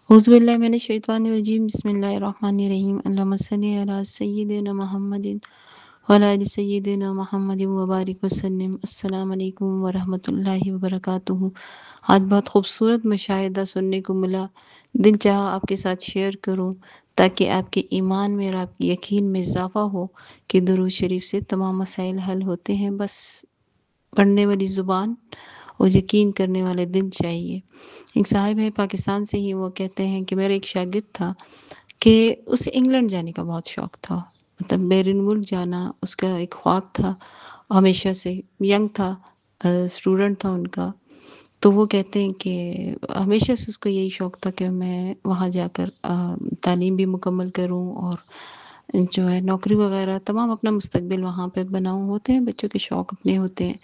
أعوذ بالله من الشيطان الرجيم بسم الله الرحمن الرحيم اللهم صل على سيدنا محمد وعلى آل سيدنا محمد وبارک وسلم۔ السلام علیکم ورحمۃ اللہ وبرکاتہ۔ آج بہت خوبصورت مشاہدہ سننے کو ملا، دل چاہا آپ کے ساتھ شیئر کروں تاکہ آپ کے ایمان میں اور آپ کے یقین میں اضافہ ہو کہ درود شریف سے تمام مسائل حل ہوتے ہیں، بس پڑھنے والی زبان اور یقین کرنے والے دل چاہیے۔ ایک صاحب ہے پاکستان سے ہی، وہ کہتے ہیں کہ میرا ایک شاگرد تھا کہ اسے انگلینڈ جانے کا بہت شوق تھا، مطلب بیرون ملک جانا اس کا ایک خواب تھا ہمیشہ سے، ینگ تھا، اسٹوڈنٹ تھا ان کا۔ تو وہ کہتے ہیں کہ ہمیشہ سے اس کو یہی شوق تھا کہ میں وہاں جا کر تعلیم بھی مکمل کروں اور جو ہے نوکری وغیرہ تمام اپنا مستقبل وہاں پہ بناؤں۔ ہوتے ہیں بچوں کے شوق اپنے ہوتے ہیں،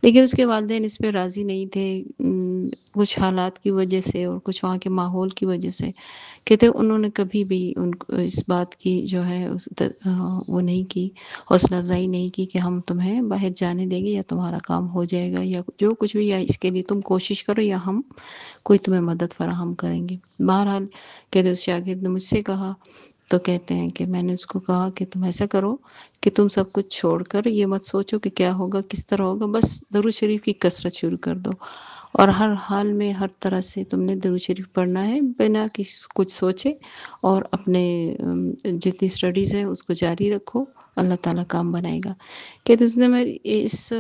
لیکن اس کے والدین اس پہ راضی نہیں تھے، کچھ حالات کی وجہ سے اور کچھ وہاں کے ماحول کی وجہ سے۔ کہتے انہوں نے کبھی بھی ان کو اس بات کی جو ہے وہ نہیں کی، حوصلہ افزائی نہیں کی کہ ہم تمہیں باہر جانے دیں گے یا تمہارا کام ہو جائے گا یا جو کچھ بھی، یا اس کے لیے تم کوشش کرو یا ہم کوئی تمہیں مدد فراہم کریں گے۔ بہرحال کہتے اس شاگرد نے مجھ سے کہا، تو کہتے ہیں کہ میں نے اس کو کہا کہ تم ایسا کرو کہ تم سب کچھ چھوڑ کر یہ مت سوچو کہ کیا ہوگا کس طرح ہوگا، بس درود شریف کی کثرت شروع کر دو، اور ہر حال میں ہر طرح سے تم نے درود شریف پڑھنا ہے بنا کچھ سوچے، اور اپنے جتنی اسٹڈیز ہیں اس کو جاری رکھو، اللہ تعالیٰ کام بنائے گا۔ کہتے اس نے میری اس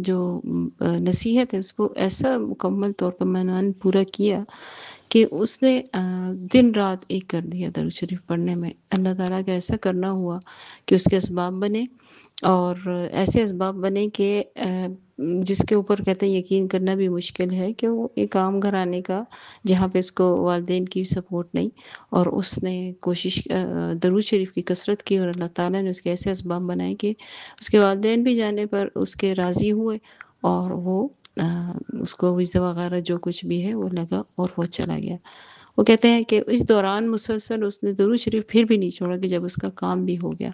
جو نصیحت ہے اس کو ایسا مکمل طور پر میں نے پورا کیا کہ اس نے دن رات ایک کر دیا درود شریف پڑھنے میں۔ اللہ تعالیٰ کا ایسا کرنا ہوا کہ اس کے اسباب بنے، اور ایسے اسباب بنے کہ جس کے اوپر کہتے ہیں یقین کرنا بھی مشکل ہے کہ وہ ایک عام گھرانے کا، جہاں پہ اس کو والدین کی سپورٹ نہیں، اور اس نے کوشش درود شریف کی کثرت کی، اور اللہ تعالیٰ نے اس کے ایسے اسباب بنائے کہ اس کے والدین بھی جانے پر اس کے راضی ہوئے، اور وہ اس کو ویزا وغیرہ جو کچھ بھی ہے وہ لگا اور وہ چلا گیا۔ وہ کہتے ہیں کہ اس دوران مسلسل اس نے درود شریف پھر بھی نہیں چھوڑا کہ جب اس کا کام بھی ہو گیا۔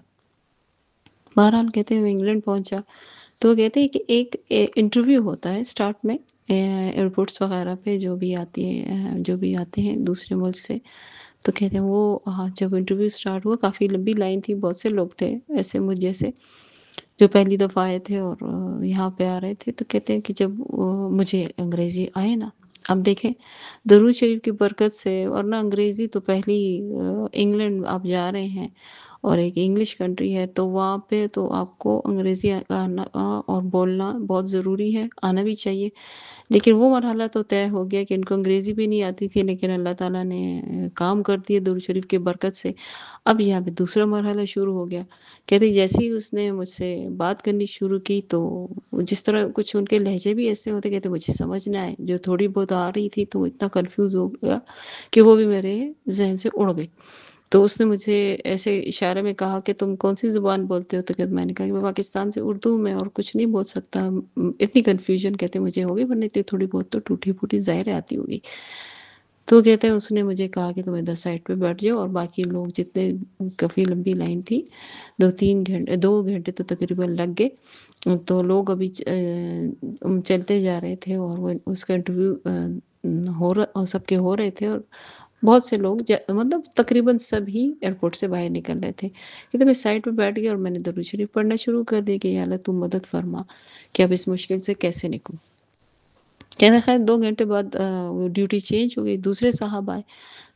بہرحال کہتے ہیں وہ انگلینڈ پہنچا تو وہ کہتے ہیں کہ ایک انٹرویو ہوتا ہے سٹارٹ میں، ایئرپورٹس وغیرہ پہ جو بھی آتے ہیں دوسرے ملک سے، تو کہتے ہیں وہ جب انٹرویو سٹارٹ ہوا کافی لمبی لائن تھی، بہت سے لوگ تھے ایسے مجھ جیسے جو پہلی دفعہ آئے تھے اور یہاں پہ آ رہے تھے۔ تو کہتے ہیں کہ جب مجھے انگریزی آئے نا، اب دیکھیں درود شریف کی برکت سے، ورنہ انگریزی تو پہلی انگلینڈ آپ جا رہے ہیں اور ایک انگلش کنٹری ہے، تو وہاں پہ تو آپ کو انگریزی آنا اور بولنا بہت ضروری ہے، آنا بھی چاہیے۔ لیکن وہ مرحلہ تو طے ہو گیا کہ ان کو انگریزی بھی نہیں آتی تھی، لیکن اللہ تعالیٰ نے کام کر دیا درود شریف کی برکت سے۔ اب یہاں پہ دوسرا مرحلہ شروع ہو گیا۔ کہتے جیسے ہی اس نے مجھ سے بات کرنی شروع کی تو جس طرح کچھ ان کے لہجے بھی ایسے ہوتے، کہتے مجھے سمجھ نہ آئے، جو تھوڑی بہت آ رہی تھی تو وہ اتنا کنفیوز ہو گیا کہ وہ بھی میرے ذہن سے اڑ گئی۔ تو اس نے مجھے ایسے اشارے میں کہا کہ تم کون سی زبان بولتے ہو؟ تو کہ میں نے کہا کہ میں پاکستان سے، اردو میں اور کچھ نہیں بول سکتا۔ اتنی کنفیوژن کہتے مجھے ہوگی، ورنہ اتنی تھوڑی بہت تو ٹوٹی پھوٹی ظاہر آتی ہوگی۔ تو کہتے ہیں اس نے مجھے کہا کہ تم ادھر سائڈ پہ بیٹھ جاؤ، اور باقی لوگ جتنے، کافی لمبی لائن تھی، 2 گھنٹے تو تقریباً لگ گئے۔ تو لوگ ابھی چلتے جا رہے تھے، اور وہ اس کا انٹرویو سب کے ہو رہے تھے، اور بہت سے لوگ مطلب تقریباً سب ہی ایئرپورٹ سے باہر نکل رہے تھے۔ کہتے میں سائڈ پہ بیٹھ گیا اور میں نے درود شریف پڑھنا شروع کر دیا کہ یا اللہ تم مدد فرما کہ اب اس مشکل سے کیسے نکلوں۔ کہتے خیر 2 گھنٹے بعد وہ ڈیوٹی چینج ہو گئی، دوسرے صاحب آئے،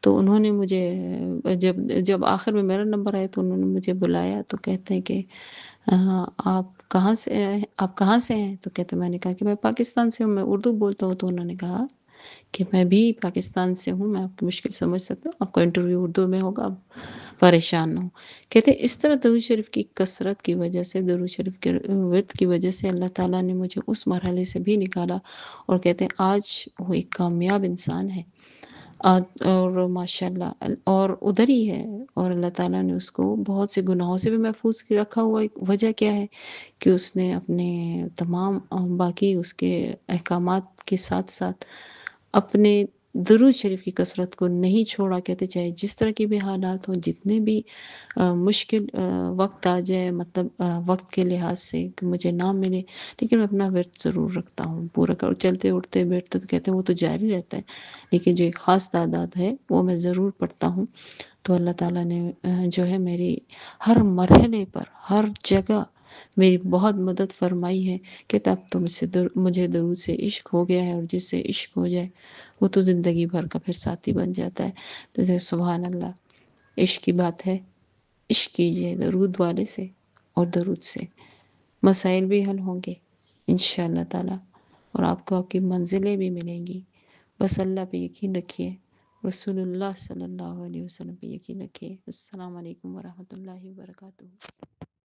تو انہوں نے مجھے جب آخر میں میرا نمبر آیا تو انہوں نے مجھے بلایا، تو کہتے ہیں کہ آپ کہاں سے ہیں؟ تو کہتے میں نے کہا کہ میں پاکستان سے ہوں، میں اردو بولتا ہوں۔ تو انہوں نے کہا کہ میں بھی پاکستان سے ہوں، میں آپ کی مشکل سمجھ سکتا ہوں، آپ کا انٹرویو اردو میں ہوگا، آپ پریشان نہ ہوں۔ کہتے ہیں اس طرح درود شریف کی کثرت کی وجہ سے، درود شریف کے ورد کی وجہ سے اللہ تعالیٰ نے مجھے اس مرحلے سے بھی نکالا، اور کہتے ہیں آج وہ ایک کامیاب انسان ہے، اور ماشاءاللہ اور ادھر ہی ہے، اور اللہ تعالیٰ نے اس کو بہت سے گناہوں سے بھی محفوظ رکھا ہوا ہے۔ وجہ کیا ہے کہ اس نے اپنے تمام باقی اس کے احکامات کے ساتھ ساتھ اپنے درود شریف کی کثرت کو نہیں چھوڑا، کہتے چاہے جس طرح کی بھی حالات ہوں، جتنے بھی مشکل وقت آ جائے، مطلب وقت کے لحاظ سے کہ مجھے نہ ملے، لیکن میں اپنا ورد ضرور رکھتا ہوں پورا چلتے اٹھتے بیٹھتے تو کہتے ہیں وہ تو جاری رہتا ہے، لیکن جو ایک خاص تعداد ہے وہ میں ضرور پڑھتا ہوں۔ تو اللہ تعالیٰ نے جو ہے میری ہر مرحلے پر، ہر جگہ میری بہت مدد فرمائی ہے کہ تب تو مجھے درود سے عشق ہو گیا ہے، اور جس سے عشق ہو جائے وہ تو زندگی بھر کا پھر ساتھی بن جاتا ہے۔ تو سبحان اللہ، عشق کی بات ہے، عشق کیجئے درود والے سے اور درود سے، مسائل بھی حل ہوں گے انشاءاللہ تعالی، اور آپ کو آپ کی منزلیں بھی ملیں گی۔ بس اللہ پہ یقین رکھیے، رسول اللہ صلی اللہ علیہ وسلم پہ یقین رکھیے۔ السلام علیکم ورحمۃ اللہ وبرکاتہ۔